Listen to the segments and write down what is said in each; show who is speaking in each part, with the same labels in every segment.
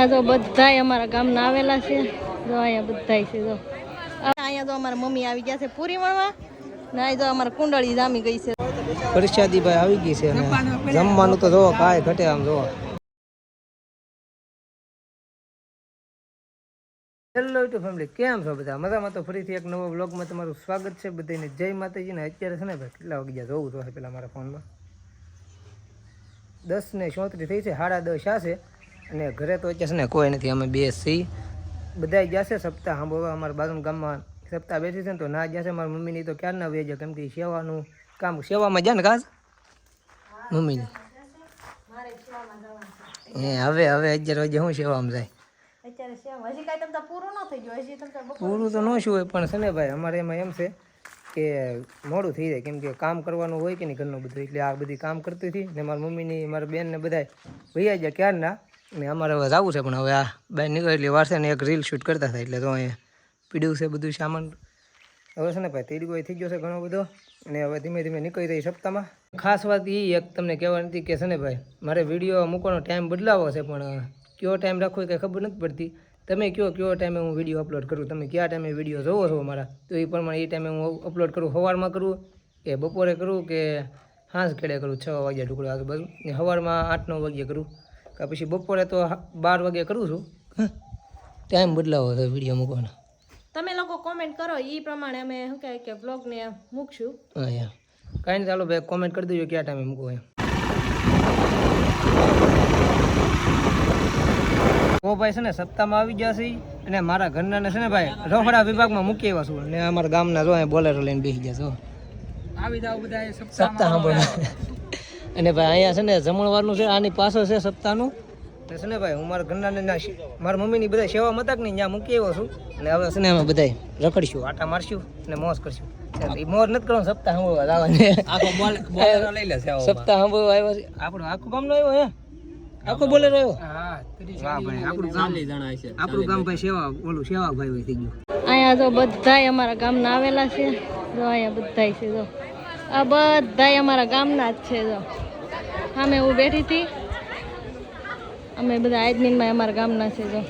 Speaker 1: અહીંયા તો બધાય અમારા ગામના આવેલા છે. જો અહીંયા બધાય છે. જો અહીંયા તો અમારા મમ્મી આવી ગયા છે પૂરી વણવા ને અહીં તો અમારા કુંડળી જામી ગઈ છે.
Speaker 2: પ્રસાદી ભાઈ આવી ગઈ છે જમવાનું તો જોવો કાંઈ ઘટે આમ જોવો. હેલો યુટ્યુબ ફેમિલી, કેમ છો બધા? મજામાં? તો ફરીથી એક નવો વ્લોગમાં તમારું સ્વાગત છે. બધાને જય માતાજી. ને અત્યારે છે ને ભાઈ કેટલા વાગ્યા જોવું તો પેલા મારા ફોનમાં 10:34 થઈ છે, 10:30 છે. અને ઘરે તો અત્યારે છે ને કોઈ નથી, અમે બે સી બધા જશે સપ્તાહ સાંભળવા. અમારા બાજુના ગામમાં સપ્તાહ બેસી છે ને તો ના જશે. મારા મમ્મીની તો ક્યાં ના વેજે, કેમ કે સેવાનું કામ સેવામાં જાય ને કાજ મમ્મીની. હવે 11 વાગે હું સેવામાં જાય. પૂરું તો ન શું હોય, પણ છે ને ભાઈ અમારે એમાં એમ છે કે મોડું થઈ જાય, કેમ કે કામ કરવાનું હોય કે નહીં ઘરનું બધું. એટલે આ બધી કામ કરતી હતી ને મારી મમ્મીની મારા બેન ને બધા વૈયા ગયા ક્યારના. ને અમારે હવે જવું છે, પણ હવે આ બાય નીકળે એટલે વાર છે ને એક રીલ શૂટ કરતા થાય, એટલે તો અહીંયા પીડ્યું છે બધું સામાન. હવે છે ને ભાઈ તીડકો થઈ ગયો છે ઘણો બધો, અને હવે ધીમે ધીમે નીકળી રહી સપ્તાહમાં. ખાસ વાત એ એક તમને કહેવાની હતી કે છે ને ભાઈ મારે વિડીયો મૂકવાનો ટાઈમ બદલાવો છે, પણ કયો ટાઈમ રાખવો એ કંઈ ખબર નથી પડતી. તમે કયો ટાઈમે હું વિડીયો અપલોડ કરું, તમે કયા ટાઈમે વિડીયો જોવો છો મારા, તો એ પ્રમાણે એ ટાઈમે હું અપલોડ કરું. સવારમાં કરું કે બપોરે કરું કે સાંજ ખેડે કરું 6 વાગ્યા ટુકડો આજુબાજુ, ને સવારમાં 8-9 વાગ્યે કરું, કે પછી બપોરે તો 12 વાગ્યે કરું છું. ટાઈમ બદલાવો છે વિડીયો મૂકવાનો.
Speaker 1: તમે લોકો કોમેન્ટ કરો એ પ્રમાણે અમે શું કહે કે બ્લોગને મૂકશું.
Speaker 2: હા યાર કાંઈ નહીં, ચાલો ભાઈ કોમેન્ટ કરી દેજો કયા ટાઈમે મૂકવો એમ. ઓ ભાઈ છે ને સપ્તાહમાં આવી ગયા છે, અને મારા ઘરના છે ને ભાઈ રખડા વિભાગમાં મૂકી આવ્યા છું. ને અમારા ગામના જો બોલેરો લઈને બેસી ગયા છો આવી જાવ બધા સપ્તાહ સાંભળવા. અને ભાઈ અહીંયા છે ને જમણવારનું છે, આની પાછળ છે સપ્તાહનું. ને છે ને ભાઈ હું મારા ઘરના મારા મમ્મીની બધા સેવા મતાક નહીં ત્યાં મૂકી આવ્યો છું. અને હવે છે ને અમે બધા રખડશું, આટા મારશું અને મોજ કરશું. મોજ નથી કરવાનું, સપ્તાહ સાંભળવા આવવાનું. લઈ લે સપ્તાહ સાંભળવા આવ્યો છે આપણો આખું ગામનો આવ્યો હે આખો બોલેરો આવ્યો. આપણું ગામ ભાઈ સેવા ઓલું સેવા ભાઈ હોય થઈ ગયું.
Speaker 1: અહીંયા તો બધાય અમારા ગામના આવેલા છે. જો અહીંયા બધાય છે. જો આ બધાય અમારા ગામના જ છે. જો સામે હું બેઠી હતી, અમે બધા એડમિનમાં અમારા ગામના છે. જો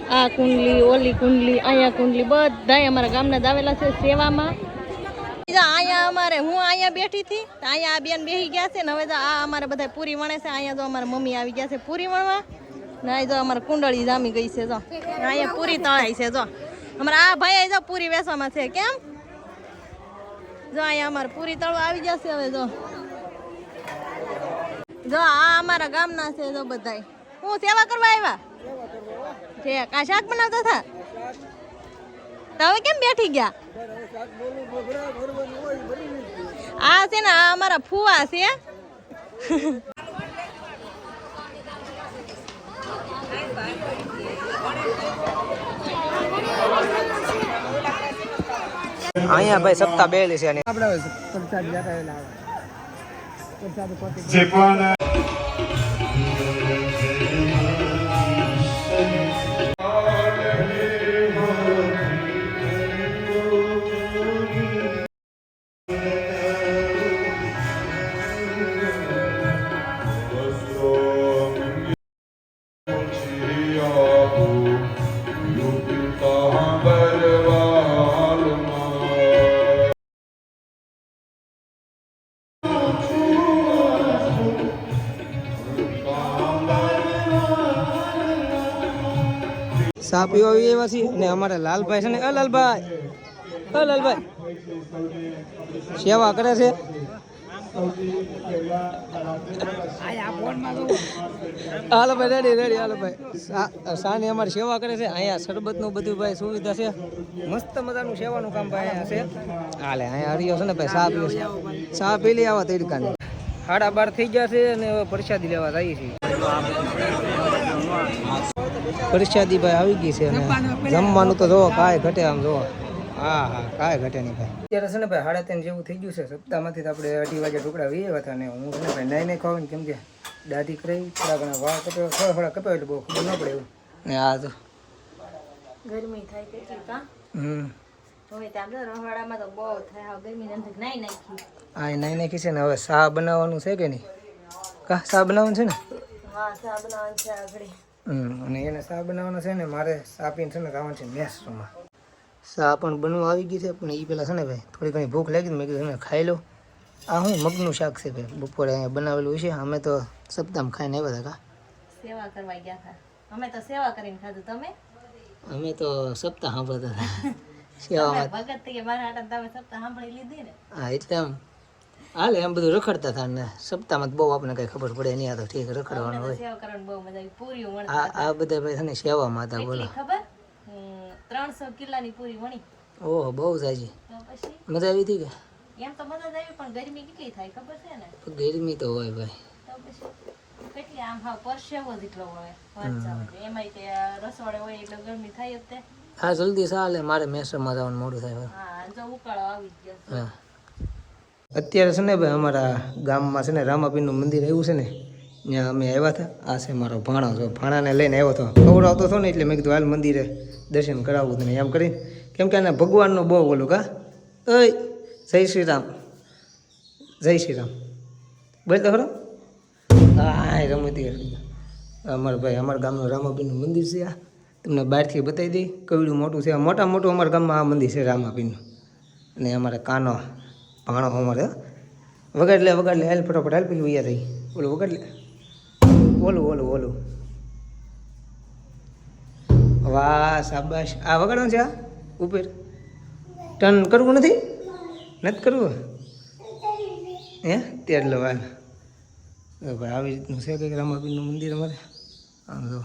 Speaker 1: આ કુંડલી, ઓલી કુંડલી, અહીંયા કુંડલી, બધાય અમારા ગામના જ આવેલા છે સેવામાં. અહીંયા અમારે હું અહીંયા બેઠી હતી, અહીંયા આ બેન બેસી ગયા છે ને હવે તો આ અમારે બધા પૂરી વણે છે. અહીંયા તો અમારા મમ્મી આવી ગયા છે પૂરી વણવા ને અહીં તો અમારે કુંડળી જામી ગઈ છે. જો અહીંયા પૂરી તળાઈ છે. જો અમારા આ ભાઈ જો પૂરી વેસવામાં છે. કેમ જો અહીંયા અમારે પૂરી તળવા આવી જશે. હવે જો આ અમારા ગામના છે. જો બધાય હું સેવા કરવા આવ્યા છે. કા શાક બનાવતા હતા તો હવે કેમ બેઠી ગયા? આ છે ને આ અમારા ફુવા છે.
Speaker 2: અહીંયા ભાઈ સપ્તાહ બેલી છે. ચા પીવા એવા છીએ. અને અમારા લાલભાઈ છે ને, લાલભાઈ સેવા કરે છે. હાલો ભાઈ રેડી હાલો ભાઈ. સાની અમારી સેવા કરે છે. અહીંયા શરબતનું બધું ભાઈ સુવિધા છે, મસ્ત મજાનું સેવાનું કામ ભાઈ અહીંયા છે. હાલે અહીંયા હરિયો છે ને ભાઈ ચા પીવે છે. ચા પી લઈ આવા તડકાની. 12:30 થઈ ગયા છે અને હવે પ્રસાદી લેવા જઈએ છીએ. પ્રસાદી ભાઈ આવી ગઈ છે, અને જમવાનું તો જોવો કાંઈ ઘટે આમ જોવો. હા કાંઈ ઘટે નહીં ભાઈ. અત્યારે છે ને ભાઈ 3:30 જેવું થઈ ગયું છે. સપ્તાહમાંથી આપણે 2:30 વાગે ટુકડા વીએ હતા, અને હું છે ને ભાઈ નહીં ખાવાનું, કેમ કે દાઢી કરાવી થોડા ઘણા વાળ કપાવ્યો, થોડા કપાવ્યો એટલે બહુ ખબર ન પડે એવું. ને આ તો
Speaker 1: ગરમી થાય કેટલી કા. હવે ત્યાં રવાડામાં તો બહુ થાય ગરમી નથી. નાઈ નાખી છે ને હવે ચા બનાવવાનું છે કે નહીં? કા ચા બનાવવાનું છે ને? હા ચા બનાવવાનું છે. આગળ
Speaker 2: અને એને ચા બનાવવાનો છે ને મારે ચા પીને છે ને જવાનું છે મેસમાં. ચા પણ બનવા આવી ગઈ છે પણ એ પેલા છે ને ભાઈ થોડી ઘણી ભૂખ લાગી મેં કીધું તમે ખાઈ લો. આ હું મગનું શાક છે ભાઈ બપોરે અહીંયા બનાવેલું છે. અમે તો સપ્તાહમાં ખાઈને આવ્યા હતા.
Speaker 1: સેવા કરવા ગયા હતા. અમે તો સેવા કરીને ખાધું. તમે?
Speaker 2: અમે તો સપ્તાહ સાંભળતા હતા સેવામાં.
Speaker 1: ભગત થઈ ગયા મારા હાટા તમે સપ્તાહ સાંભળી લીધી ને.
Speaker 2: હા એટલે આમ હાલે એમ બધું રખડતા હતા ને સપ્તાહમાં તો બહુ આપણને કઈ ખબર પડે નહીં. આ તો ઠીક રખડવાનું હોય.
Speaker 1: સેવા કરવાની બહુ મજા આવી. પૂરીઓ વણતા
Speaker 2: આ બધા ભાઈ છે ને સેવામાં હતા. બોલો
Speaker 1: ખબર 300 કિલ્લાની પૂરી વણી.
Speaker 2: ઓહો બહુ સાજી
Speaker 1: તો પછી
Speaker 2: મજા આવી હતી કે?
Speaker 1: એમ તો મજા જ આવી પણ ગરમી કેટલી થાય ખબર છે ને.
Speaker 2: ગરમી તો હોય ભાઈ.
Speaker 1: તો પછી કેટલી આમ હાવ પરસેવો જેટલો હોય એમાંય તે રસોડે હોય એટલે ગરમી થાય જ તે.
Speaker 2: હા જલ્દી ચાલે મારે મેસરમાં જવાનું મોડું થાય.
Speaker 1: હા જો ઉકાળો આવી ગયો.
Speaker 2: હા અત્યારે છે ને ભાઈ અમારા ગામમાં છે ને રામાપીરનું મંદિર આવ્યું છે ને ત્યાં અમે આવ્યા હતા. આ છે મારો ભાણો છો. ભાણાને લઈને આવ્યો હતો. ખવડાવતો હતો ને એટલે મેં કીધું હાલ મંદિરે દર્શન કરાવવું તને એમ કરીને. કેમ કે આને ભગવાનનું બહુ બોલું કા ઓય જય શ્રી રામ જય શ્રી રામ બોલ તો ખરો. હા રમતી અમારા ભાઈ અમારા ગામનું રામાપીરનું મંદિર છે. આ તમને બહારથી બતાવી દઈ કવડું મોટું છે. મોટા મોટું અમારા ગામમાં આ મંદિર છે રામાપીરનું. અને અમારે કાનો ભાણો અમારે વગાડ લે હાલ ફટાફટ હાલ પછી વૈયા થઈ. ઓલું વગાડ લે ઓલું વાહ શાબાશ. આ વગાડવાનું છે. આ ઉપર ટર્ન કરવું નથી કરવું હે તેર લો હાલ ભાઈ આવી રીતનું છે કંઈક રામાપીરનું મંદિર અમારે. આમ જો